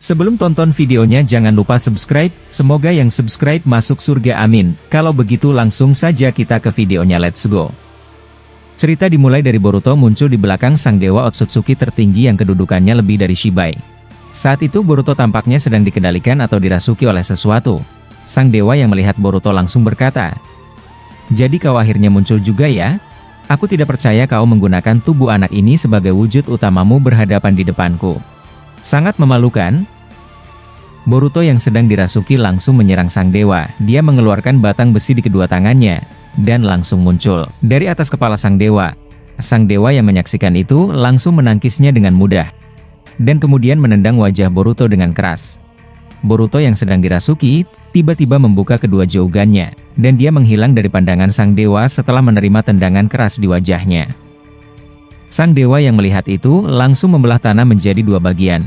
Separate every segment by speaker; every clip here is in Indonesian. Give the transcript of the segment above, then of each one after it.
Speaker 1: Sebelum tonton videonya jangan lupa subscribe, semoga yang subscribe masuk surga amin. Kalau begitu langsung saja kita ke videonya, let's go. Cerita dimulai dari Boruto muncul di belakang sang dewa Otsutsuki tertinggi yang kedudukannya lebih dari Shibai. Saat itu Boruto tampaknya sedang dikendalikan atau dirasuki oleh sesuatu. Sang dewa yang melihat Boruto langsung berkata, "Jadi kau akhirnya muncul juga ya? Aku tidak percaya kau menggunakan tubuh anak ini sebagai wujud utamamu berhadapan di depanku. Sangat memalukan." Boruto yang sedang dirasuki langsung menyerang sang dewa. Dia mengeluarkan batang besi di kedua tangannya, dan langsung muncul dari atas kepala sang dewa. Sang dewa yang menyaksikan itu langsung menangkisnya dengan mudah, dan kemudian menendang wajah Boruto dengan keras. Boruto yang sedang dirasuki, tiba-tiba membuka kedua jaugannya, dan dia menghilang dari pandangan sang dewa setelah menerima tendangan keras di wajahnya. Sang dewa yang melihat itu langsung membelah tanah menjadi dua bagian.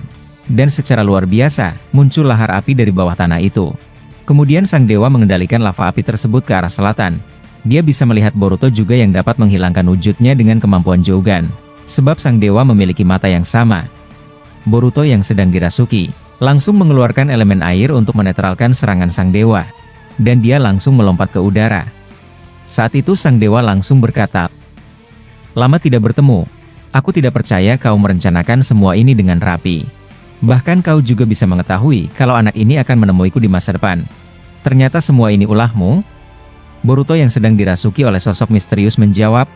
Speaker 1: Dan secara luar biasa, muncul lahar api dari bawah tanah itu. Kemudian sang dewa mengendalikan lava api tersebut ke arah selatan. Dia bisa melihat Boruto juga yang dapat menghilangkan wujudnya dengan kemampuan Jougan. Sebab sang dewa memiliki mata yang sama. Boruto yang sedang dirasuki, langsung mengeluarkan elemen air untuk menetralkan serangan sang dewa. Dan dia langsung melompat ke udara. Saat itu sang dewa langsung berkata, "Lama tidak bertemu. Aku tidak percaya kau merencanakan semua ini dengan rapi. Bahkan kau juga bisa mengetahui kalau anak ini akan menemuiku di masa depan. Ternyata semua ini ulahmu?" Boruto yang sedang dirasuki oleh sosok misterius menjawab,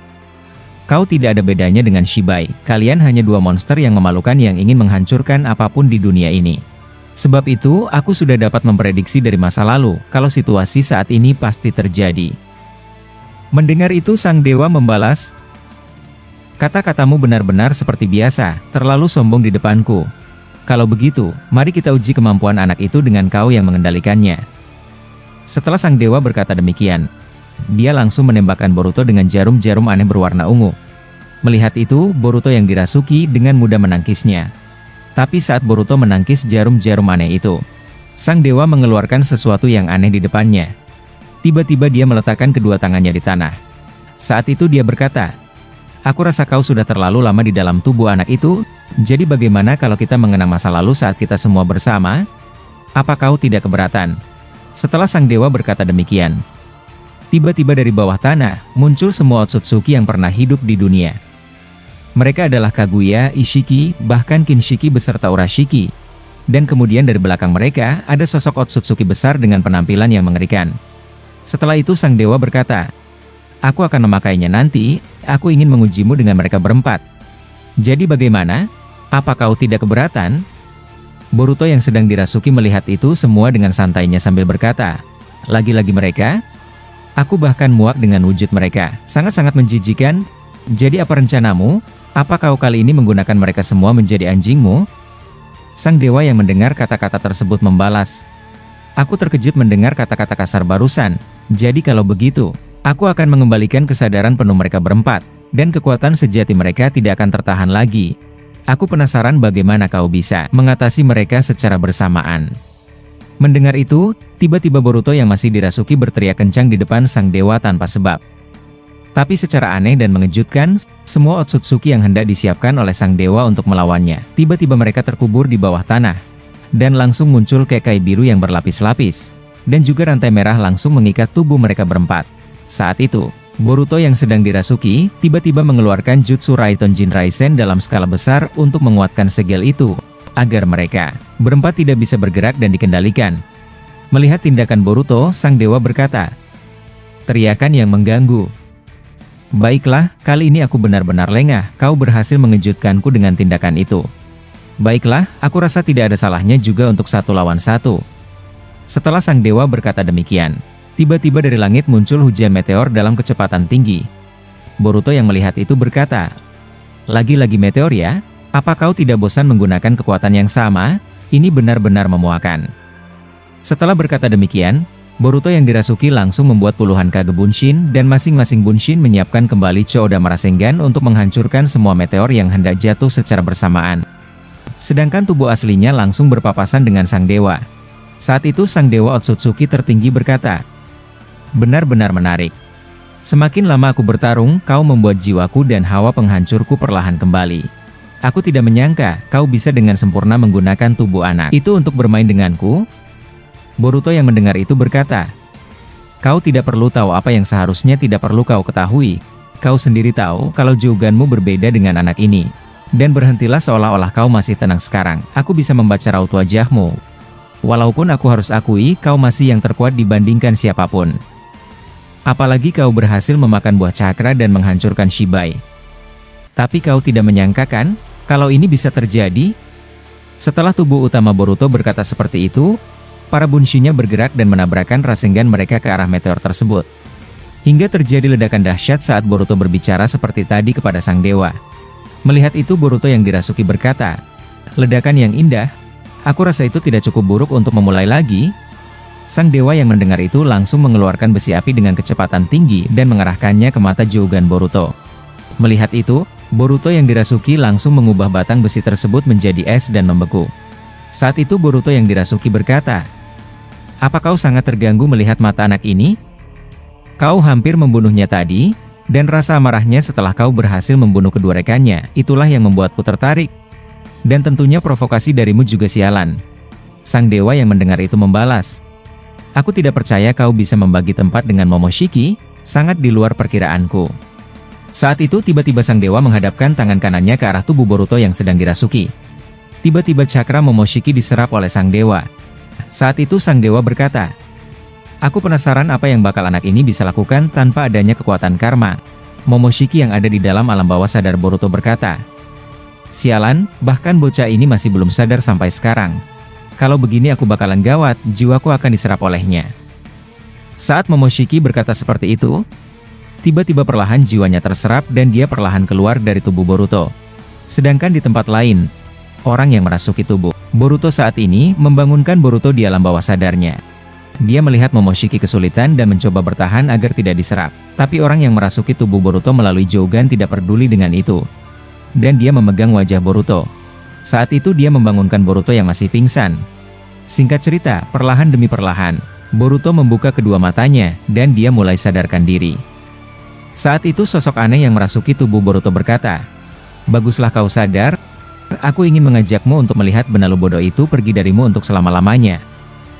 Speaker 1: "Kau tidak ada bedanya dengan Shibai. Kalian hanya dua monster yang memalukan yang ingin menghancurkan apapun di dunia ini. Sebab itu, aku sudah dapat memprediksi dari masa lalu kalau situasi saat ini pasti terjadi." Mendengar itu sang dewa membalas, "Kata-katamu benar-benar seperti biasa, terlalu sombong di depanku. Kalau begitu, mari kita uji kemampuan anak itu dengan kau yang mengendalikannya." Setelah sang dewa berkata demikian, dia langsung menembakkan Boruto dengan jarum-jarum aneh berwarna ungu. Melihat itu, Boruto yang dirasuki dengan mudah menangkisnya. Tapi saat Boruto menangkis jarum-jarum aneh itu, sang dewa mengeluarkan sesuatu yang aneh di depannya. Tiba-tiba dia meletakkan kedua tangannya di tanah. Saat itu dia berkata, "Aku rasa kau sudah terlalu lama di dalam tubuh anak itu, jadi bagaimana kalau kita mengenang masa lalu saat kita semua bersama? Apa kau tidak keberatan?" Setelah sang dewa berkata demikian, tiba-tiba dari bawah tanah, muncul semua Otsutsuki yang pernah hidup di dunia. Mereka adalah Kaguya, Ishiki, bahkan Kinshiki beserta Urashiki. Dan kemudian dari belakang mereka, ada sosok Otsutsuki besar dengan penampilan yang mengerikan. Setelah itu sang dewa berkata, "Aku akan memakainya nanti, aku ingin mengujimu dengan mereka berempat. Jadi bagaimana? Apa kau tidak keberatan?" Boruto yang sedang dirasuki melihat itu semua dengan santainya sambil berkata, "Lagi-lagi mereka? Aku bahkan muak dengan wujud mereka, sangat-sangat menjijikan. Jadi apa rencanamu? Apa kau kali ini menggunakan mereka semua menjadi anjingmu?" Sang dewa yang mendengar kata-kata tersebut membalas, "Aku terkejut mendengar kata-kata kasar barusan. Jadi kalau begitu, aku akan mengembalikan kesadaran penuh mereka berempat, dan kekuatan sejati mereka tidak akan tertahan lagi. Aku penasaran bagaimana kau bisa mengatasi mereka secara bersamaan." Mendengar itu, tiba-tiba Boruto yang masih dirasuki berteriak kencang di depan sang dewa tanpa sebab. Tapi secara aneh dan mengejutkan, semua Otsutsuki yang hendak disiapkan oleh sang dewa untuk melawannya, tiba-tiba mereka terkubur di bawah tanah. Dan langsung muncul kekai biru yang berlapis-lapis. Dan juga rantai merah langsung mengikat tubuh mereka berempat. Saat itu, Boruto yang sedang dirasuki, tiba-tiba mengeluarkan Jutsu Raiton Jinraisen dalam skala besar untuk menguatkan segel itu, agar mereka berempat tidak bisa bergerak dan dikendalikan. Melihat tindakan Boruto, sang dewa berkata, teriakan yang mengganggu, "Baiklah, kali ini aku benar-benar lengah, kau berhasil mengejutkanku dengan tindakan itu. Baiklah, aku rasa tidak ada salahnya juga untuk 1 lawan 1. Setelah sang dewa berkata demikian, tiba-tiba dari langit muncul hujan meteor dalam kecepatan tinggi. Boruto yang melihat itu berkata, "Lagi-lagi meteor ya? Apa kau tidak bosan menggunakan kekuatan yang sama? Ini benar-benar memuakan." Setelah berkata demikian, Boruto yang dirasuki langsung membuat puluhan Kage Bunshin dan masing-masing Bunshin menyiapkan kembali Choudama Rasengan untuk menghancurkan semua meteor yang hendak jatuh secara bersamaan. Sedangkan tubuh aslinya langsung berpapasan dengan sang dewa. Saat itu sang dewa Otsutsuki tertinggi berkata, "Benar-benar menarik. Semakin lama aku bertarung, kau membuat jiwaku dan hawa penghancurku perlahan kembali." Aku tidak menyangka kau bisa dengan sempurna menggunakan tubuh anak itu untuk bermain denganku. Boruto yang mendengar itu berkata, kau tidak perlu tahu apa yang seharusnya tidak perlu kau ketahui. Kau sendiri tahu kalau Jouganmu berbeda dengan anak ini. Dan berhentilah seolah-olah kau masih tenang sekarang. Aku bisa membaca raut wajahmu. Walaupun aku harus akui kau masih yang terkuat dibandingkan siapapun. Apalagi kau berhasil memakan buah cakra dan menghancurkan Shibai. Tapi kau tidak menyangka kan, kalau ini bisa terjadi? Setelah tubuh utama Boruto berkata seperti itu, para bunshinya bergerak dan menabrakkan Rasengan mereka ke arah meteor tersebut. Hingga terjadi ledakan dahsyat saat Boruto berbicara seperti tadi kepada sang dewa. Melihat itu Boruto yang dirasuki berkata, ledakan yang indah, aku rasa itu tidak cukup buruk untuk memulai lagi. Sang dewa yang mendengar itu langsung mengeluarkan besi api dengan kecepatan tinggi dan mengarahkannya ke mata Jougan Boruto. Melihat itu, Boruto yang dirasuki langsung mengubah batang besi tersebut menjadi es dan membeku. Saat itu Boruto yang dirasuki berkata, apa kau sangat terganggu melihat mata anak ini? Kau hampir membunuhnya tadi, dan rasa amarahnya setelah kau berhasil membunuh kedua rekannya, itulah yang membuatku tertarik. Dan tentunya provokasi darimu juga sialan. Sang dewa yang mendengar itu membalas, aku tidak percaya kau bisa membagi tempat dengan Momoshiki, sangat di luar perkiraanku. Saat itu tiba-tiba sang dewa menghadapkan tangan kanannya ke arah tubuh Boruto yang sedang dirasuki. Tiba-tiba cakra Momoshiki diserap oleh sang dewa. Saat itu sang dewa berkata, aku penasaran apa yang bakal anak ini bisa lakukan tanpa adanya kekuatan karma. Momoshiki yang ada di dalam alam bawah sadar Boruto berkata, sialan, bahkan bocah ini masih belum sadar sampai sekarang. Kalau begini aku bakalan gawat, jiwaku akan diserap olehnya. Saat Momoshiki berkata seperti itu, tiba-tiba perlahan jiwanya terserap dan dia perlahan keluar dari tubuh Boruto. Sedangkan di tempat lain, orang yang merasuki tubuh Boruto saat ini membangunkan Boruto di alam bawah sadarnya. Dia melihat Momoshiki kesulitan dan mencoba bertahan agar tidak diserap. Tapi orang yang merasuki tubuh Boruto melalui Jougan tidak peduli dengan itu. Dan dia memegang wajah Boruto. Saat itu dia membangunkan Boruto yang masih pingsan. Singkat cerita, perlahan demi perlahan, Boruto membuka kedua matanya dan dia mulai sadarkan diri. Saat itu sosok aneh yang merasuki tubuh Boruto berkata, baguslah kau sadar, aku ingin mengajakmu untuk melihat benalu bodoh itu pergi darimu untuk selama-lamanya.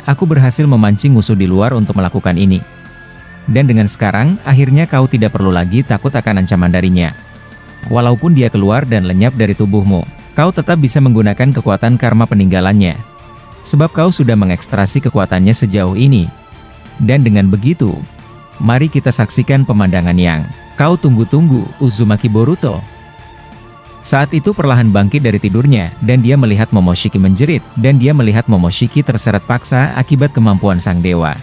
Speaker 1: Aku berhasil memancing musuh di luar untuk melakukan ini. Dan dengan sekarang, akhirnya kau tidak perlu lagi takut akan ancaman darinya. Walaupun dia keluar dan lenyap dari tubuhmu, kau tetap bisa menggunakan kekuatan karma peninggalannya. Sebab kau sudah mengekstrasi kekuatannya sejauh ini. Dan dengan begitu, mari kita saksikan pemandangan yang kau tunggu-tunggu, Uzumaki Boruto. Saat itu perlahan bangkit dari tidurnya, dan dia melihat Momoshiki menjerit, dan dia melihat Momoshiki terseret paksa akibat kemampuan sang dewa.